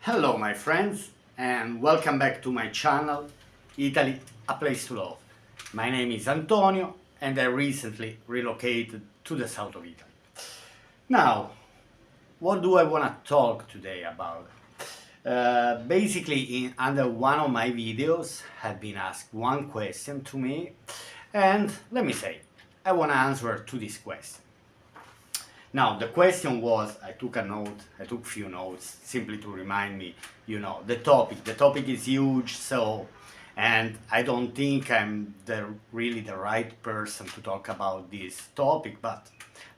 Hello my friends and welcome back to my channel Italy, a place to love. My name is Antonio and I recently relocated to the south of Italy. Now, what do I want to talk today about? Basically, under one of my videos had been asked one question to me, and let me say, I want to answer to this question. Now, the question was, I took a few notes simply to remind me, the topic. The topic is huge, so, and I don't think I'm really the right person to talk about this topic, but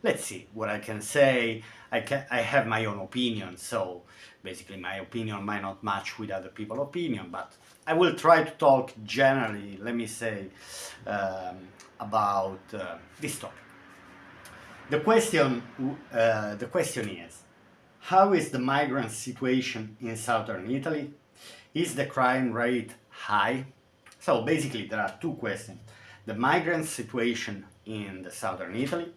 let's see what I can say. I have my own opinion, so basically my opinion might not match with other people's opinion, but I will try to talk generally, let me say, about this topic. The question is, how is the migrant situation in southern Italy? Is the crime rate high? So basically there are two questions. The migrant situation in the southern Italy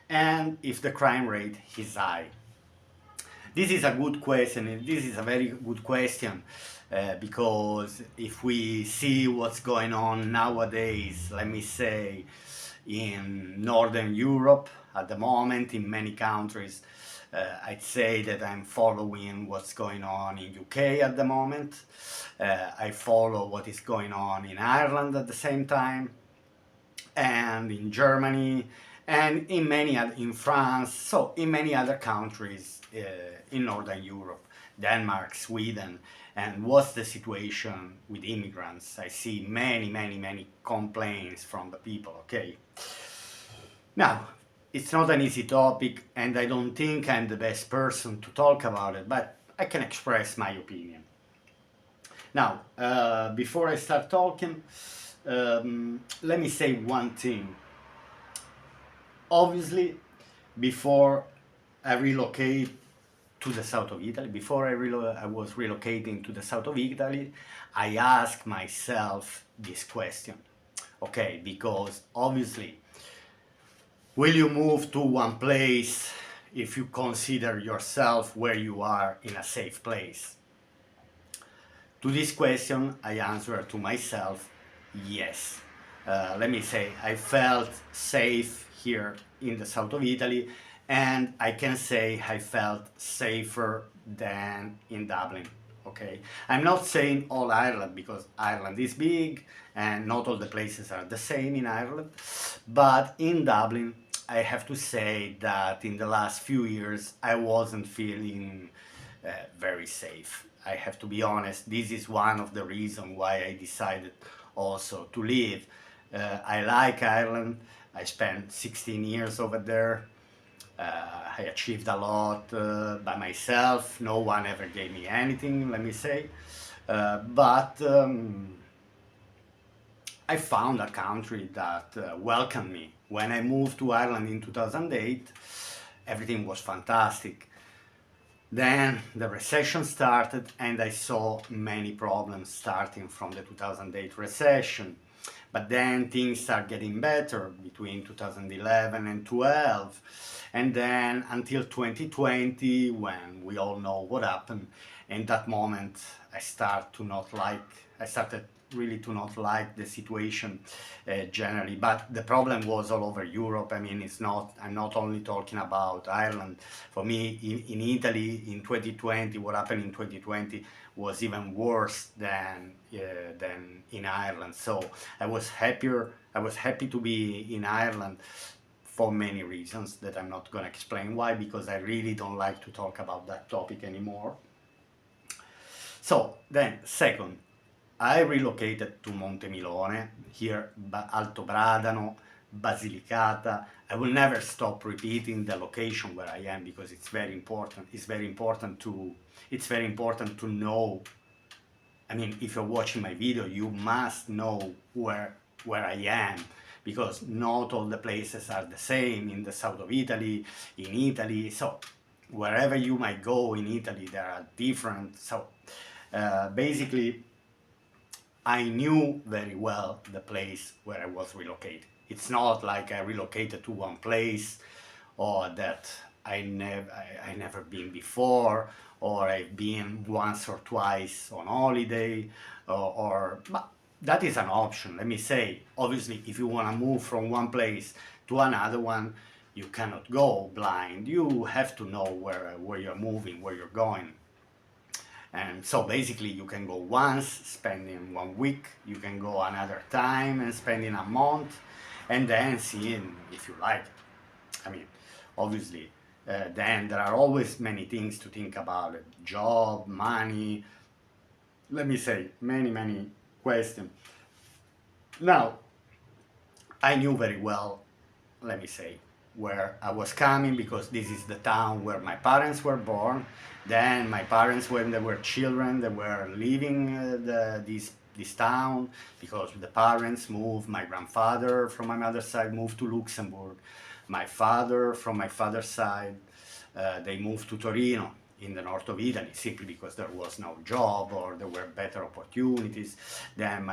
and if the crime rate is high. This is a good question, and this is a very good question because if we see what's going on nowadays, let me say, in Northern Europe at the moment, in many countries, I'd say that I'm following what's going on in UK at the moment. I follow what is going on in Ireland at the same time, and in Germany, and in France, so in many other countries in Northern Europe, Denmark, Sweden. And what's the situation with immigrants? I see many complaints from the people, okay? Now, it's not an easy topic, and I don't think I'm the best person to talk about it, but I can express my opinion. Now, before I start talking, let me say one thing. Obviously, before I relocate to the south of Italy, before I was relocating to the south of Italy, I asked myself this question. Okay, because obviously, will you move to one place if you consider yourself where you are in a safe place? To this question, I answered to myself, yes. Let me say, I felt safe here in the south of Italy, and I can say I felt safer than in Dublin. Okay, I'm not saying all Ireland because Ireland is big and not all the places are the same in Ireland, but in Dublin I have to say that in the last few years I wasn't feeling very safe. I have to be honest, this is one of the reasons why I decided also to leave. I like Ireland, I spent 16 years over there. I achieved a lot by myself, no one ever gave me anything, let me say. But I found a country that welcomed me. When I moved to Ireland in 2008, everything was fantastic. Then the recession started and I saw many problems starting from the 2008 recession. But then things start getting better between 2011 and 12. And then until 2020, when we all know what happened, in that moment I started really to not like the situation generally. But the problem was all over Europe. I mean, I'm not only talking about Ireland. For me, in Italy in 2020, what happened in 2020 was even worse than in Ireland. So I was happy to be in Ireland for many reasons that I'm not going to explain why, because I really don't like to talk about that topic anymore. So then, second, I relocated to Montemilone, here Alto Bradano, Basilicata. I will never stop repeating the location where I am because it's very important. It's very important to know. I mean, if you're watching my video, you must know where I am, because not all the places are the same in the south of Italy, in Italy. So wherever you might go in Italy, there are different. So basically, I knew very well the place where I was relocated. It's not like I relocated to one place or that I never been before, or I've been once or twice on holiday, but that is an option. Let me say, obviously, if you want to move from one place to another one, you cannot go blind. You have to know where you're moving, where you're going. And so basically you can go once, spending 1 week, you can go another time and spending a month, and then seeing if you like it. I mean, obviously, then there are always many things to think about it. Job, money, let me say, many questions. Now, I knew very well, let me say, where I was coming, because this is the town where my parents were born. Then my parents, when they were children, they were leaving this town, because the parents moved. My grandfather from my mother's side moved to Luxembourg. My father from my father's side, they moved to Torino in the north of Italy, simply because there was no job or there were better opportunities. Then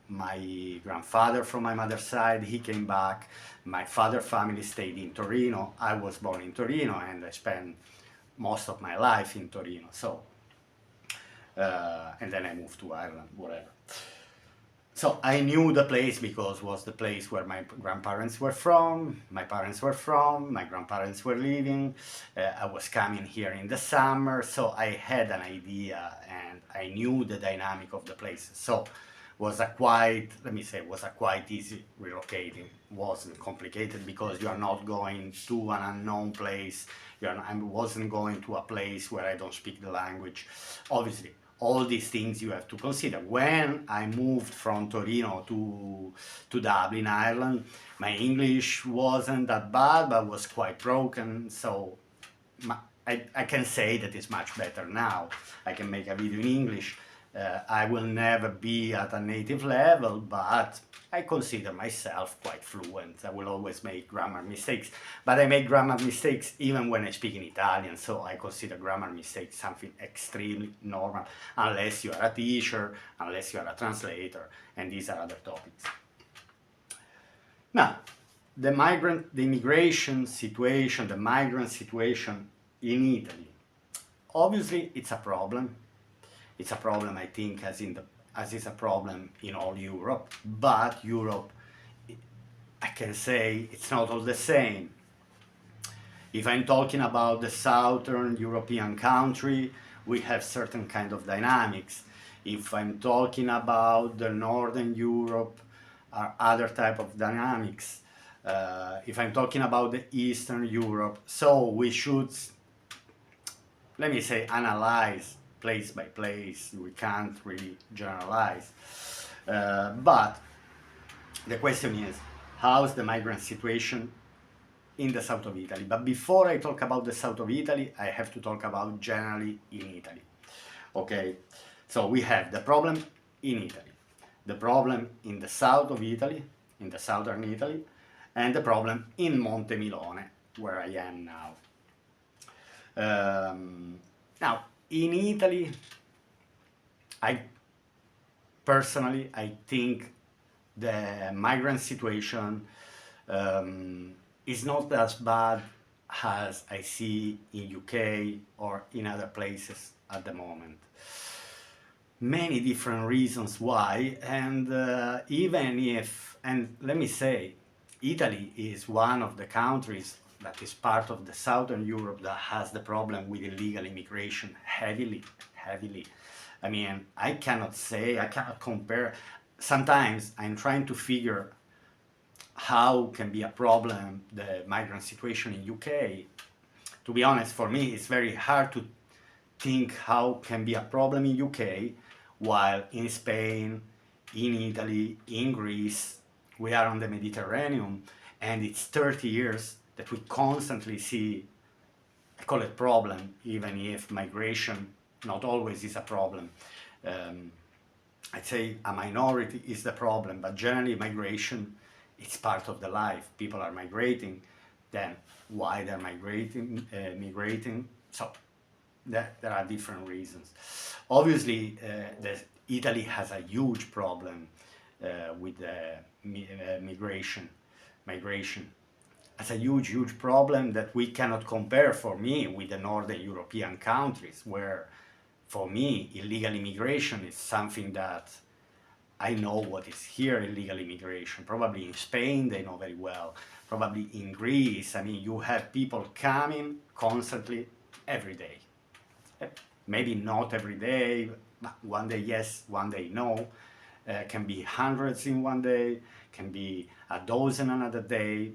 my grandfather from my mother's side, he came back. My father's family stayed in Torino. I was born in Torino, and I spent most of my life in Torino. So, and then I moved to Ireland, whatever. So I knew the place because it was the place where my grandparents were from, my parents were from, my grandparents were living. I was coming here in the summer, so I had an idea and I knew the dynamic of the place. So was a quite, let me say, was a quite easy relocating. Wasn't complicated, because you are not going to an unknown place. I wasn't going to a place where I don't speak the language. Obviously, all these things you have to consider. When I moved from Torino to Dublin, Ireland, my English wasn't that bad, but was quite broken. So I can say that it's much better now. I can make a video in English. I will never be at a native level, but I consider myself quite fluent. I will always make grammar mistakes, but I make grammar mistakes even when I speak in Italian, so I consider grammar mistakes something extremely normal, unless you are a teacher, unless you are a translator, and these are other topics. Now, the immigration situation, the migrant situation in Italy. Obviously, it's a problem. It's a problem, I think, as is a problem in all Europe, but Europe, I can say, it's not all the same. If I'm talking about the southern European country, we have certain kind of dynamics. If I'm talking about the northern Europe, are other type of dynamics. If I'm talking about the Eastern Europe, so we should, let me say, analyze place by place. We can't really generalize. But the question is, how's the migrant situation in the south of Italy? But before I talk about the south of Italy, I have to talk about generally in Italy. Okay, so we have the problem in Italy, the problem in the south of Italy, in the southern Italy, and the problem in Montemilone, where I am now. Now, in Italy, I think the migrant situation is not as bad as I see in UK or in other places at the moment. Many different reasons why, and even if, and let me say, Italy is one of the countries that is part of the southern Europe that has the problem with illegal immigration heavily. I mean, I cannot compare. Sometimes I'm trying to figure how can be a problem the migrant situation in UK. To be honest, for me, it's very hard to think how can be a problem in UK, while in Spain, in Italy, in Greece, we are on the Mediterranean, and it's 30 years that we constantly see, I call it problem, even if migration not always is a problem. I'd say a minority is the problem, but generally migration, it's part of the life. People are migrating, then why they're migrating. So there are different reasons. Obviously, Italy has a huge problem with migration. as a huge, huge problem that we cannot compare for me with the Northern European countries, where for me illegal immigration is something that I know what is here illegal immigration. Probably in Spain they know very well. Probably in Greece, I mean, you have people coming constantly every day. Maybe not every day, but one day yes, one day no. Can be hundreds in one day, can be a dozen another day.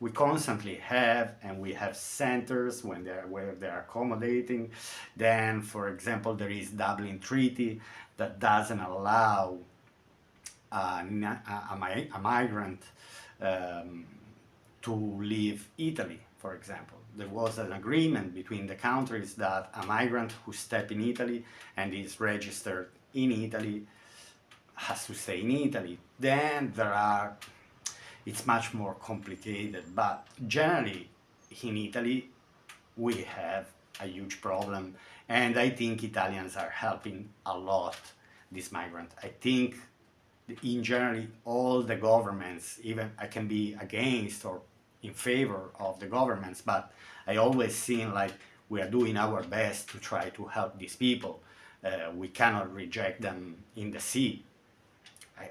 We constantly have, and we have centers where they're accommodating. Then, for example, there is Dublin Treaty that doesn't allow a migrant um, to leave Italy, for example. There was an agreement between the countries that a migrant who steps in Italy and is registered in Italy has to stay in Italy. Then it's much more complicated, but generally in Italy we have a huge problem, and I think Italians are helping a lot this migrant. I think in general all the governments, even I can be against or in favor of the governments, but I always seem like we are doing our best to try to help these people. We cannot reject them in the sea.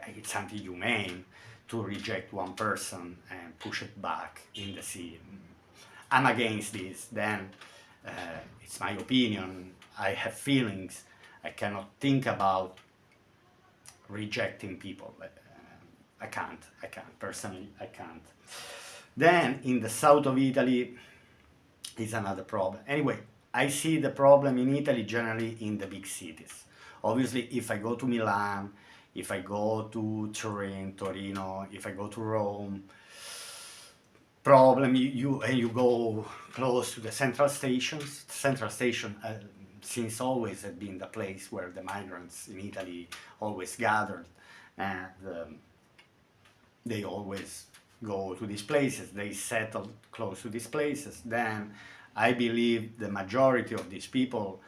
It's anti-humane to reject one person and push it back in the sea. I'm against this. Then it's my opinion. I have feelings. I cannot think about rejecting people. I can't. Personally, I can't. Then in the south of Italy is another problem. Anyway, I see the problem in Italy generally in the big cities. Obviously, if I go to Milan, if I go to Turin, Torino, if I go to Rome, problem you go close to the central stations. Central station since always had been the place where the migrants in Italy always gathered, and they always go to these places, they settle close to these places. Then I believe the majority of these people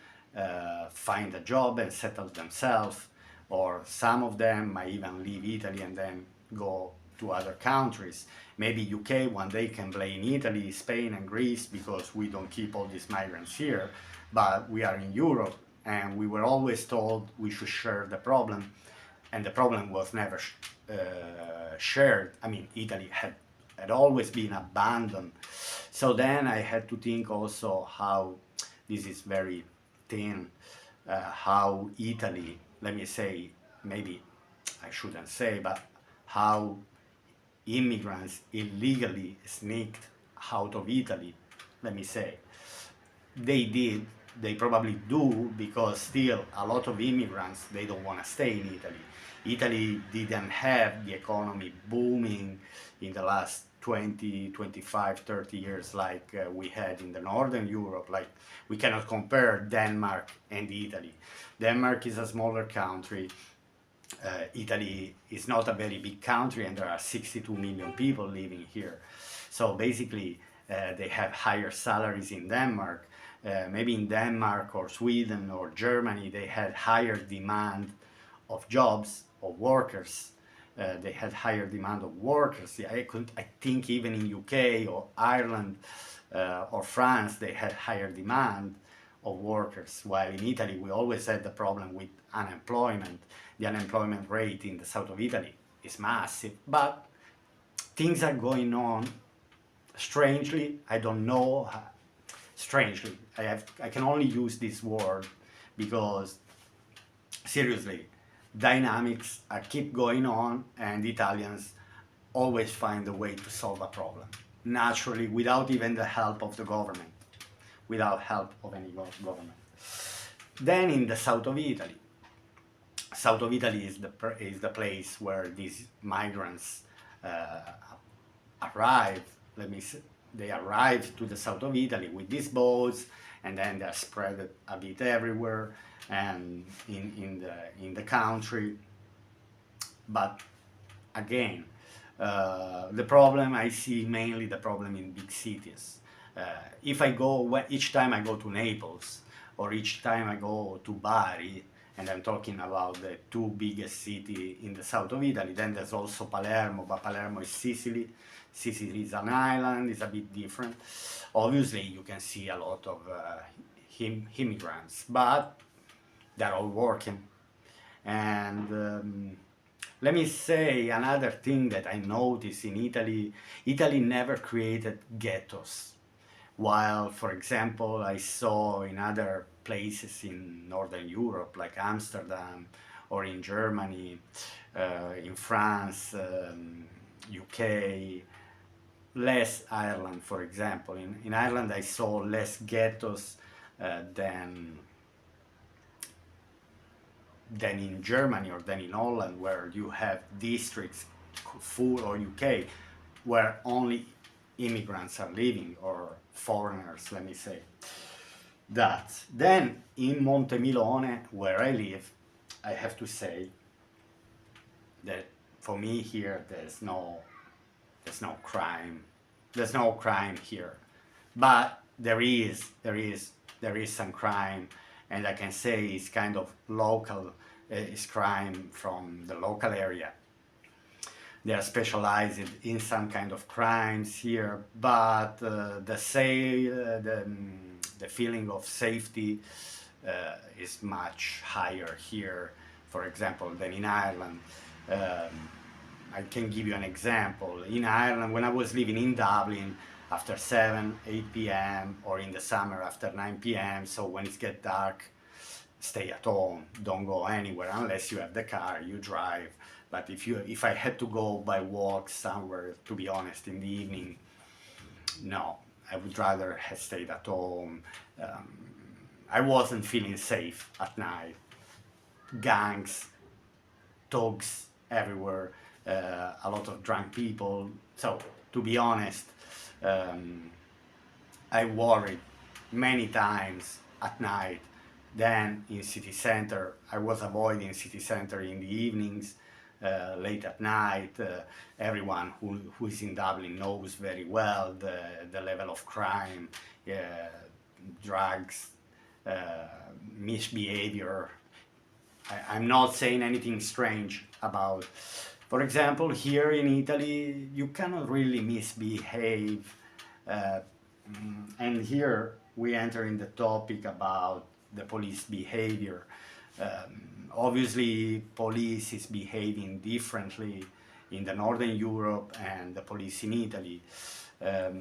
find a job and settle themselves, or some of them might even leave Italy and then go to other countries. Maybe UK one day can blame Italy, Spain and Greece because we don't keep all these migrants here, but we are in Europe and we were always told we should share the problem, and the problem was never shared. I mean, Italy had always been abandoned. So then I had to think also how this is very thin, how Italy, let me say, maybe I shouldn't say, but how immigrants illegally sneaked out of Italy, let me say. They probably do, because still a lot of immigrants, they don't want to stay in Italy. Italy didn't have the economy booming in the last 20, 25, 30 years like we had in the Northern Europe. Like, we cannot compare Denmark and Italy. Denmark is a smaller country. Italy is not a very big country, and there are 62 million people living here. So basically, they have higher salaries in Denmark. Maybe in Denmark or Sweden or Germany, they had higher demand of jobs, of workers. They had higher demand of workers. I think even in UK or Ireland or France, they had higher demand of workers, while in Italy we always had the problem with unemployment. The unemployment rate in the south of Italy is massive, but things are going on strangely. I don't know, strangely. I can only use this word because seriously, dynamics keep going on, and Italians always find a way to solve a problem naturally, without even the help of the government, without help of any government. Then in the south of Italy, is the place where these migrants arrive. Let me say, they arrive to the south of Italy with these boats, and then they're spread a bit everywhere and in the country. But again, the problem I see, mainly the problem in big cities. If I go, each time I go to Naples, or each time I go to Bari, and I'm talking about the two biggest cities in the south of Italy. Then there's also Palermo, but Palermo is Sicily. Sicily is an island, it's a bit different. Obviously, you can see a lot of immigrants, but they're all working. And let me say another thing that I noticed in Italy. Italy never created ghettos. While, for example, I saw in other places in Northern Europe, like Amsterdam, or in Germany, in France, UK, less Ireland, for example. In Ireland, I saw less ghettos than in Germany or than in Holland, where you have districts full, or UK, where only immigrants are living, or foreigners, let me say. That. Then in Montemilone, where I live, I have to say that for me here there's no crime. There's no crime here, but there is some crime, and I can say it's kind of local. It's crime from the local area. They are specialized in some kind of crimes here, but the feeling of safety is much higher here, for example, than in Ireland. I can give you an example. In Ireland, when I was living in Dublin, after 7, 8 p.m., or in the summer after 9 p.m., so when it gets dark, stay at home, don't go anywhere unless you have the car, you drive. But if I had to go by walk somewhere, to be honest, in the evening, no, I would rather have stayed at home. I wasn't feeling safe at night. Gangs, thugs everywhere, a lot of drunk people. So, to be honest, I worried many times at night. Then in city center, I was avoiding city center in the evenings, late at night. Everyone who is in Dublin knows very well the level of crime, drugs, misbehavior. I'm not saying anything strange about. For example, here in Italy, you cannot really misbehave. Uh, and here we enter in the topic about the police behavior. Obviously, police is behaving differently in the Northern Europe and the police in Italy. I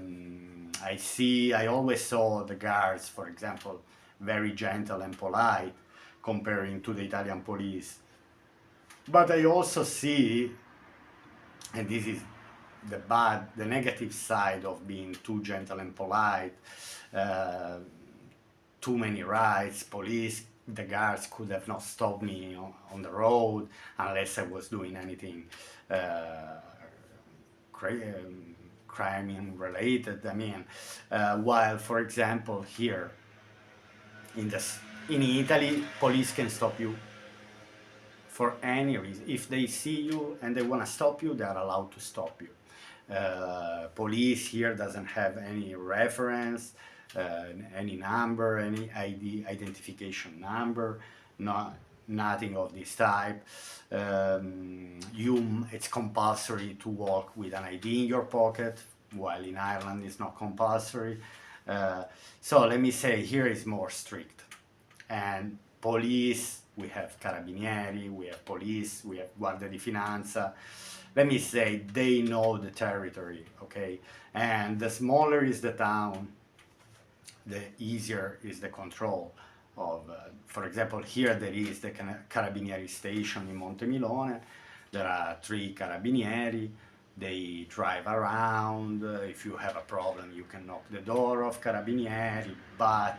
always saw the guards, for example, very gentle and polite comparing to the Italian police. But I also see, and this is the negative side of being too gentle and polite, too many rights, police, the guards could have not stopped me on the road unless I was doing anything crime related. I mean, while, for example, here in Italy, police can stop you for any reason. If they see you and they want to stop you, they are allowed to stop you. Police here doesn't have any reference, any number, any ID identification number, nothing of this type. It's compulsory to walk with an ID in your pocket, while in Ireland it's not compulsory. So let me say, here is more strict. And police, we have carabinieri, we have police, we have guardia di finanza. Let me say, they know the territory, okay? And the smaller is the town, the easier is the control of, for example, here there is the carabinieri station in Montemilone. There are 3 carabinieri. They drive around. If you have a problem, you can knock the door of carabinieri, but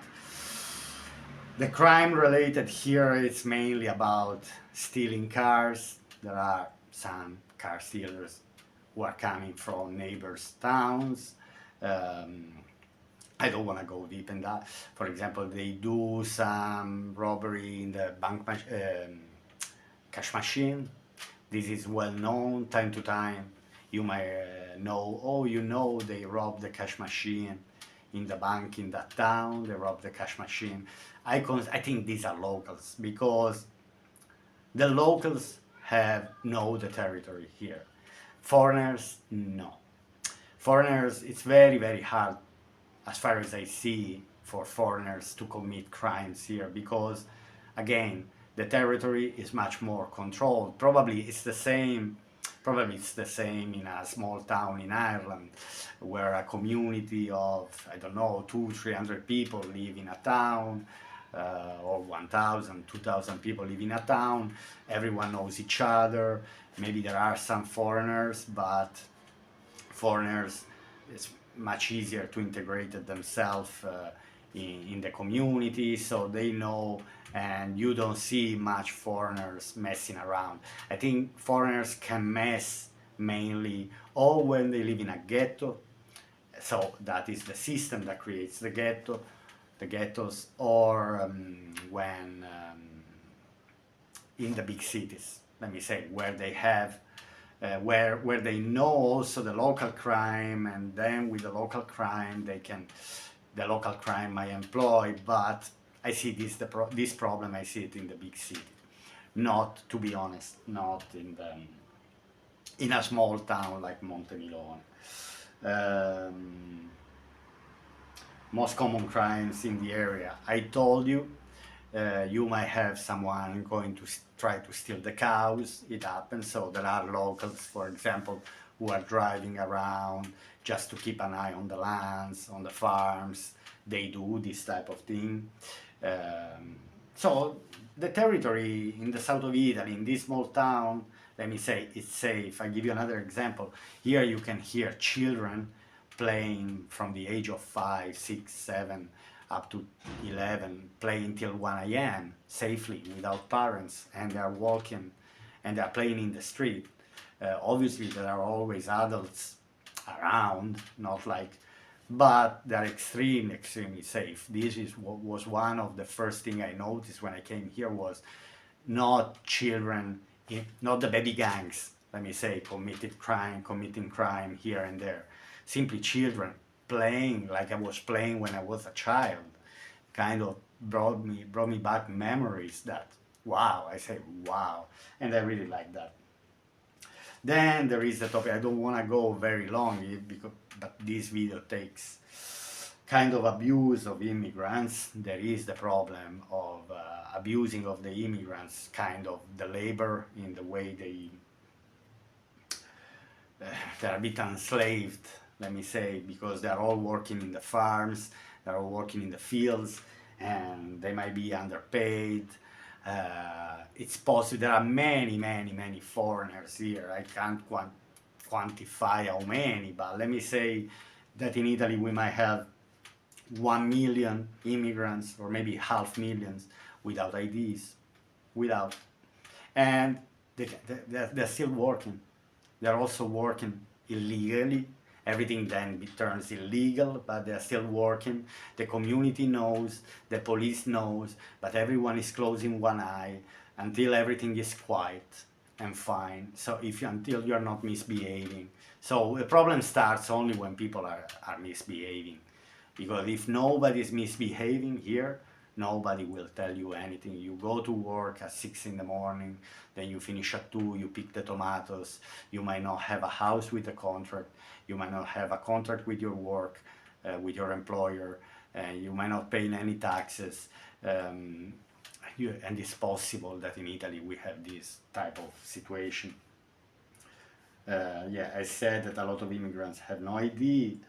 the crime related here is mainly about stealing cars. There are some car stealers who are coming from neighbors' towns. I don't want to go deep in that. For example, they do some robbery in the cash machine. This is well known. Time to time, you might know, they robbed the cash machine in the bank in that town. They robbed the cash machine. I think these are locals, because The locals know the territory here. Foreigners, no. Foreigners, it's very, very hard, as far as I see, for foreigners to commit crimes here because, again, the territory is much more controlled. Probably it's the same in a small town in Ireland, where a community of, I don't know, 200-300 people live in a town, or 1,000, 2,000 people live in a town. Everyone knows each other. Maybe there are some foreigners, but foreigners, it's much easier to integrate themselves in the community, so they know, and you don't see much foreigners messing around. I think foreigners can mess mainly or when they live in a ghetto, so that is the system that creates the ghettos, or when in the big cities, let me say, where they have where they know also the local crime, and then with the local crime the local crime might employ. But I see this problem, I see it in the big city, not, to be honest, not in a small town like Montemilone. Um, Most common crimes in the area, I told you. You might have someone going to try to steal the cows. It happens. So there are locals, for example, who are driving around just to keep an eye on the lands, on the farms. They do this type of thing. So the territory in the south of Italy, in this small town, let me say, it's safe. I give you another example. Here you can hear children playing from the age of 5, 6, 7, up to 11, playing till 1 a.m. safely without parents, and they are walking and they are playing in the street. Obviously, there are always adults around, not like, but they're extremely safe. This is what was one of the first thing I noticed when I came here, was not children, not the baby gangs, let me say, committing crime here and there. Simply children playing like I was playing when I was a child. Kind of brought me back memories that, wow, I say wow, and I really like that. Then there is the topic, I don't want to go very long but this video takes kind of abuse of immigrants. There is the problem of abusing of the immigrants, kind of the labor, in the way they're a bit enslaved, let me say, because they're all working in the farms, they're all working in the fields, and they might be underpaid. It's possible, there are many foreigners here. I can't quantify how many, but let me say that in Italy we might have 1 million immigrants, or maybe half millions, without IDs, and they're still working. They're also working illegally. Everything then turns illegal, but they're still working. The community knows, the police knows, but everyone is closing one eye until everything is quiet and fine. So until you're not misbehaving. So the problem starts only when people are misbehaving. Because if nobody is misbehaving here, nobody will tell you anything. You go to work at 6 in the morning, then you finish at 2, you pick the tomatoes, you might not have a house with a contract, you might not have a contract with your work, with your employer, you might not pay any taxes, and it's possible that in Italy we have this type of situation. Yeah, I said that a lot of immigrants have no ID.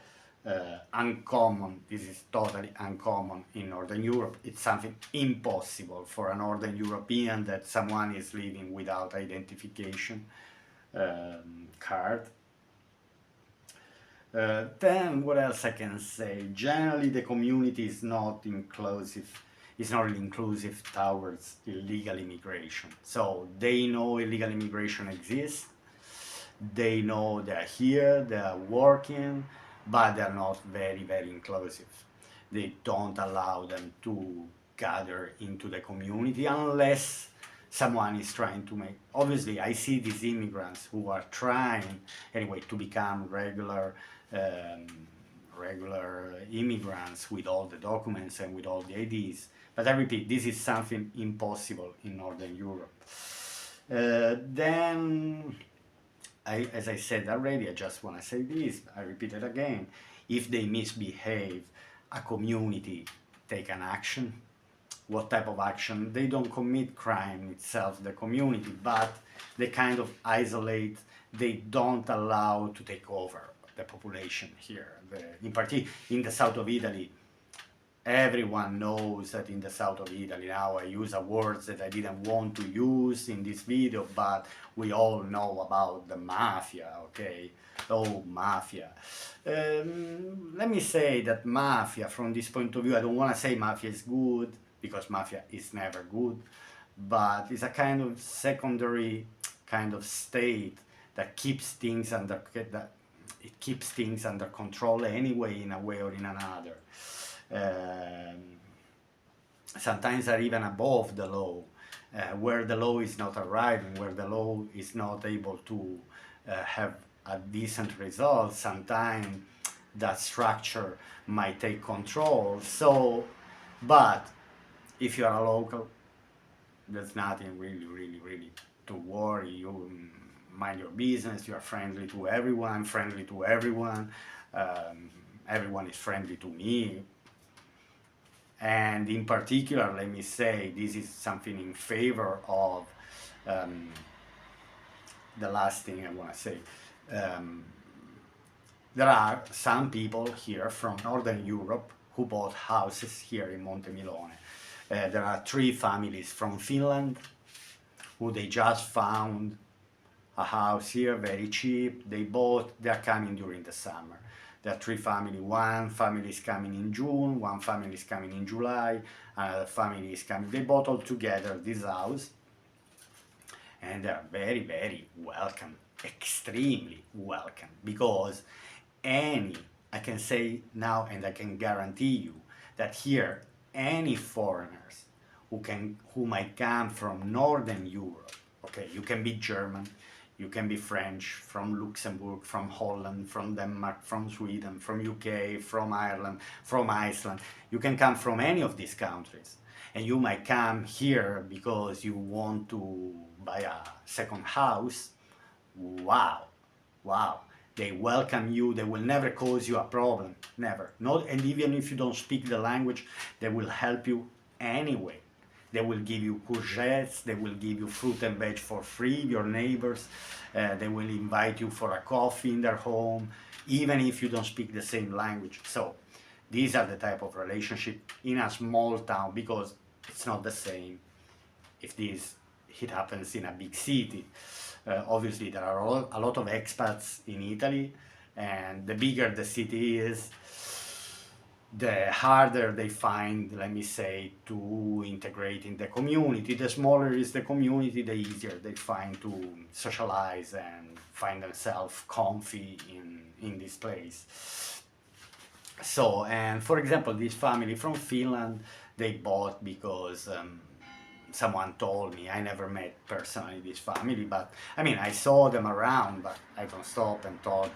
Uncommon, this is totally uncommon in Northern Europe. It's something impossible for a Northern European that someone is living without identification card. Then what else I can say? Generally the community is not inclusive. It's not really inclusive towards illegal immigration. So they know illegal immigration exists, they know they're here, they're working, but they're not very inclusive. They don't allow them to gather into the community unless someone is trying to make. Obviously, I see these immigrants who are trying anyway to become regular immigrants with all the documents and with all the IDs. But I repeat, this is something impossible in Northern Europe. Then, as I said already, I just want to say this, I repeat it again. If they misbehave, a community take an action. What type of action? They don't commit crime itself, the community, but they kind of isolate, they don't allow to take over the population here. In particular, in the south of Italy, everyone knows that in the south of Italy, now I use a word that I didn't want to use in this video, but we all know about the Mafia, okay? Oh, Mafia. Let me say that Mafia, from this point of view, I don't want to say Mafia is good, because Mafia is never good, but it's a kind of secondary kind of state that keeps things under, that it keeps things under control anyway, in a way or in another. Um, Sometimes are even above the law, where the law is not arriving, where the law is not able to have a decent result. Sometimes that structure might take control. So, but if you are a local, there's nothing really to worry. You mind your business, you are friendly to everyone, I'm friendly to everyone, everyone is friendly to me. And in particular, let me say, this is something in favor of um, the last thing I want to say. Um, there are some people here from Northern Europe who bought houses here in Montemilone. There are 3 families from Finland who they just found a house here, very cheap. They bought, they're coming during the summer. There are 3 families. One family is coming in June, one family is coming in July, another family is coming. They bought all together this house, and they're very welcome, extremely welcome, because I can say now, and I can guarantee you that here, any foreigners who might come from Northern Europe, okay, you can be German, you can be French, from Luxembourg, from Holland, from Denmark, from Sweden, from UK, from Ireland, from Iceland. You can come from any of these countries. And you might come here because you want to buy a second house. Wow, wow. They welcome you, they will never cause you a problem, never. Not, and even if you don't speak the language, they will help you anyway. They will give you courgettes, they will give you fruit and veg for free, your neighbors. They will invite you for a coffee in their home, even if you don't speak the same language. So these are the type of relationship in a small town, because it's not the same if it happens in a big city. Obviously, there are a lot of expats in Italy, and the bigger the city is, the harder they find, let me say, to integrate in the community. The smaller is the community, the easier they find to socialize and find themselves comfy in this place. So, and for example, this family from Finland, they bought because someone told me. I never met personally this family, but I mean, I saw them around, but I don't stop and talk.